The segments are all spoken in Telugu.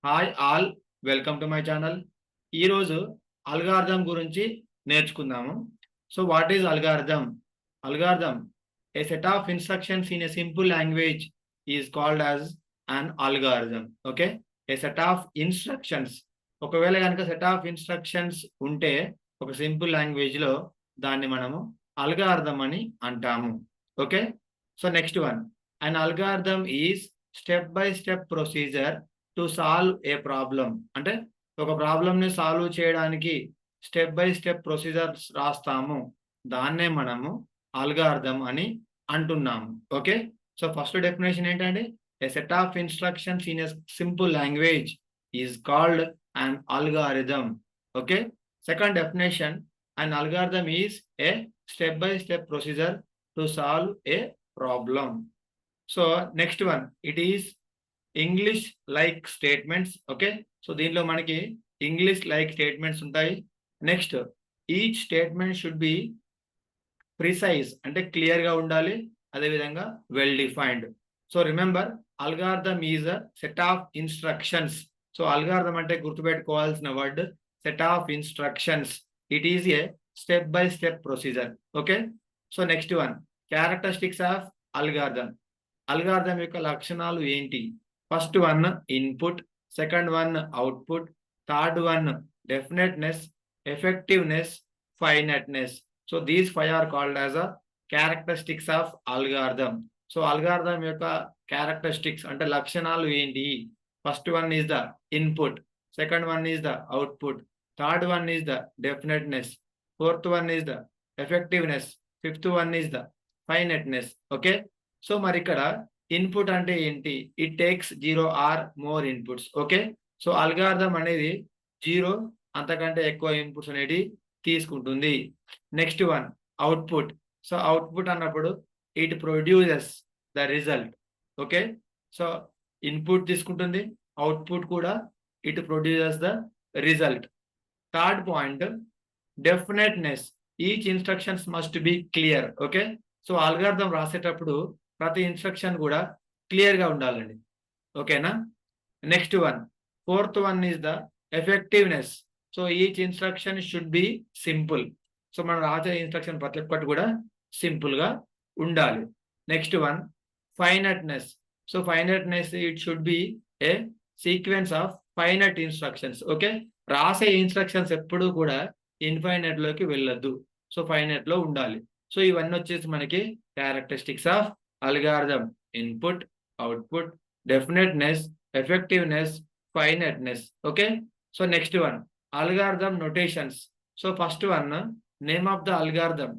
Hi all, welcome to my channel. ఈరోజు అల్గారిథం గురించి నేర్చుకుందాము. So what is algorithm? Algorithm A set of instructions in a simple language is called as an algorithm. Okay, A set of instructions. ఒకవేళ కనుక సెట్ ఆఫ్ ఇన్స్ట్రక్షన్స్ ఉంటే ఒక సింపుల్ లాంగ్వేజ్ లో దాన్ని మనము అల్గారిథం అని అంటాము. Okay, so next one, an algorithm is step by step procedure to solve A problem. అంటే ఒక ప్రాబ్లమ్ని సాల్వ్ చేయడానికి స్టెప్ బై స్టెప్ ప్రొసీజర్స్ రాస్తాము, దాన్నే మనము అల్గారిథం అని అంటున్నాము. ఓకే, సో ఫస్ట్ డెఫినేషన్ ఏంటంటే a set of instructions in a simple language is called an algorithm. Okay, second definition, an algorithm is a step by step procedure to solve a problem. So next one, it is English like statements. Okay, so దీంట్లో మనకి ఇంగ్లీష్ లైక్ స్టేట్మెంట్స్ ఉంటాయి. Next, each statement should be precise, అంటే క్లియర్ గా ఉండాలి, అదేవిధంగా well defined. So remember, algorithm is a set of instructions. So algorithm అంటే గుర్తుపెట్టుకోవాల్సిన word set of instructions. It is a step by step procedure. Okay, so next one, characteristics of algorithm. Algorithm యొక్క లక్షణాలు ఏంటి? First one input, second one output, third one డెఫినెట్నెస్, effectiveness, finiteness. So these five are called as a characteristics of algorithm. So algorithm యొక్క క్యారెక్టరిస్టిక్స్ అంటే లక్షణాలు ఏంటి? First one is the input, second one is the output, third one is the definiteness, fourth one is the effectiveness, fifth one is the finiteness. Okay, so మరి ఇక్కడ ఇన్పుట్ అంటే ఏంటి? It takes 0 or more inputs. Okay, so algorithm అనేది 0 అంతకంటే ఎక్కువ ఇన్పుట్స్ అనేది తీసుకుంటుంది. Next one output. So output అన్నప్పుడు it produces the result. Okay, so input తీసుకుంటుంది, అవుట్పుట్ కూడా it produces the result. Third point definiteness. Each instructions must be clear. Okay, so algorithm రాసేటప్పుడు ప్రతి ఇన్స్ట్రక్షన్ కూడా క్లియర్ గా ఉండాలండి. ఓకేనా? Next one, fourth one is the effectiveness. So each instruction should be simple. So మనం రాసే ఇన్స్ట్రక్షన్ ప్రతి ఒక్కటి కూడా సింపుల్ గా ఉండాలి. Next one finiteness. So finiteness, it should be a sequence of finite instructions. Okay, రాసే ఇన్స్ట్రక్షన్స్ ఎప్పుడూ కూడా ఇన్ఫైనెట్ లోకి వెళ్ళొద్దు, సో ఫైనెట్ లో ఉండాలి. సో ఇవన్నీ వచ్చేసి మనకి characteristics of algorithm: input, output, definiteness, effectiveness, finiteness. Okay, so next one algorithm notations. So first one name of the algorithm.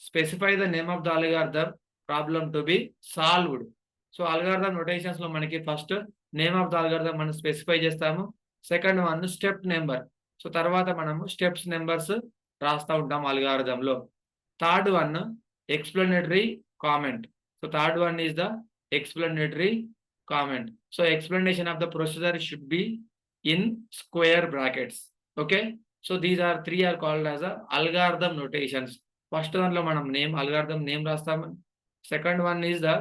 Specify the name of the algorithm problem to be solved. So algorithm notations లో మనకి first name of the algorithm మనం స్పెసిఫై చేస్తాము. Second one step number. So తర్వాత మనము స్టెప్స్ నెంబర్స్ రాస్తూ ఉంటాం అల్గారిథంలో. Third one explanatory comment. So third one is the explanatory comment. So explanation of the procedure should be in square brackets. Okay, so these are three are called as a algorithm notations. First one lo manam name, algorithm name rastamu. Second one is the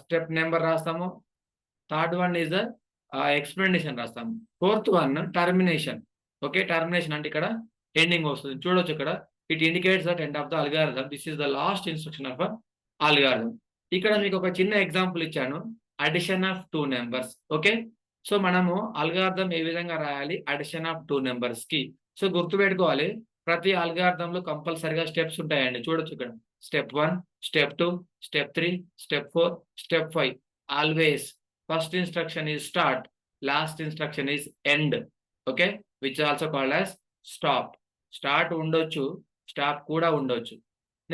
step number rastamu. Third one is the explanation rastamu. Fourth one termination. Okay, termination ante ikkada ending vastundi chudochu. Ikkada it indicates the end of the algorithm. This is the last instruction of a algorithm. ఇక్కడ మీకు ఒక చిన్న ఎగ్జాంపుల్ ఇచ్చాను, addition of 2 numbers. Okay, so మనము అల్గారిథం ఏ విధంగా రాయాలి? అడిషన్ ఆఫ్ 2 నెంబర్స్ కి. సో గుర్తుపెట్టుకోవాలి, ప్రతి అల్గారిథంలో కంపల్సరిగా స్టెప్స్ ఉంటాయండి. చూడొచ్చు ఇక్కడ step 1, step 2, step 3, step 4, step 5. Always first instruction is start, last instruction is end. Okay, which also called as stop. Start ఉండొచ్చు, స్టాప్ కూడా ఉండొచ్చు.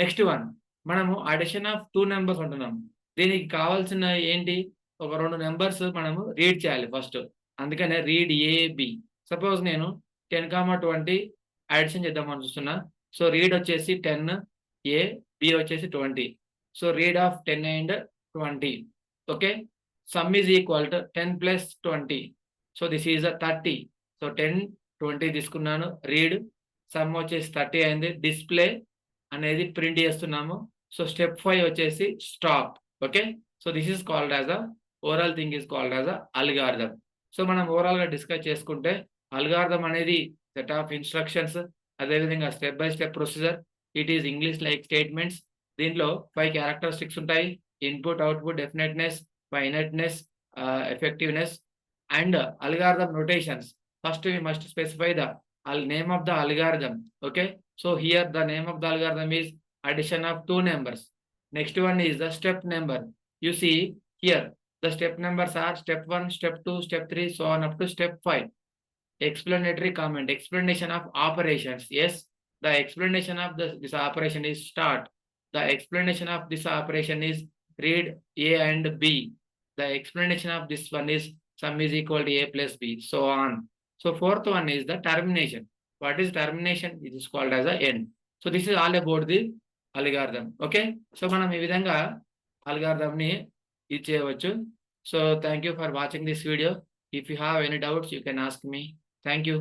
నెక్స్ట్ వన్, మనము అడిషన్ ఆఫ్ 2 నెంబర్స్ అంటున్నాం. దీనికి కావాల్సిన ఏంటి? ఒక 2 నెంబర్స్ మనము రీడ్ చేయాలి ఫస్ట్. అందుకనే రీడ్ ఏబి. సపోజ్ నేను 10,20 అడిషన్ చేద్దామని చూస్తున్నా. సో రీడ్ వచ్చేసి 10, ఏ బి వచ్చేసి 20. So read of 10 and 20. Okay, some is equal to 10 plus 20. So this is 30. So 10, 20 తీసుకున్నాను. రీడ్ సమ్ వచ్చేసి 30 అయింది. డిస్ప్లే అనేది ప్రింట్ చేస్తున్నాము. సో స్టెప్ 5 వచ్చేసి stop. Okay, so this is called as a overall thing is called as a algorithm. So మనం ఓవరాల్ గా డిస్కస్ చేసుకుంటే అల్గారిథం అనేది సెట్ ఆఫ్ ఇన్స్ట్రక్షన్స్, అదేవిధంగా step by step procedure. It is English like statements. దీంట్లో 5 క్యారెక్టరిస్టిక్స్ ఉంటాయి. Input, output, definiteness, finiteness, effectiveness and algorithm notations. First we must specify the name of the algorithm. Okay, so here the name of the algorithm is addition of two numbers. Next one is the step number. You see here the step numbers are step 1, step 2, step 3, so on up to step 5. Explanatory comment, explanation of operations. Yes, the explanation of this operation is start. The explanation of this operation is read A and B. The explanation of this one is sum is equal to A plus B, so on. So fourth one is the termination. What is termination? It is called as a end. So this is all about the algorithm. Okay, so మనం ఈ విధంగా algorithm ని ఇచ్చేయవచ్చు. So thank you for watching this video. If you have any doubts, you can ask me. Thank you.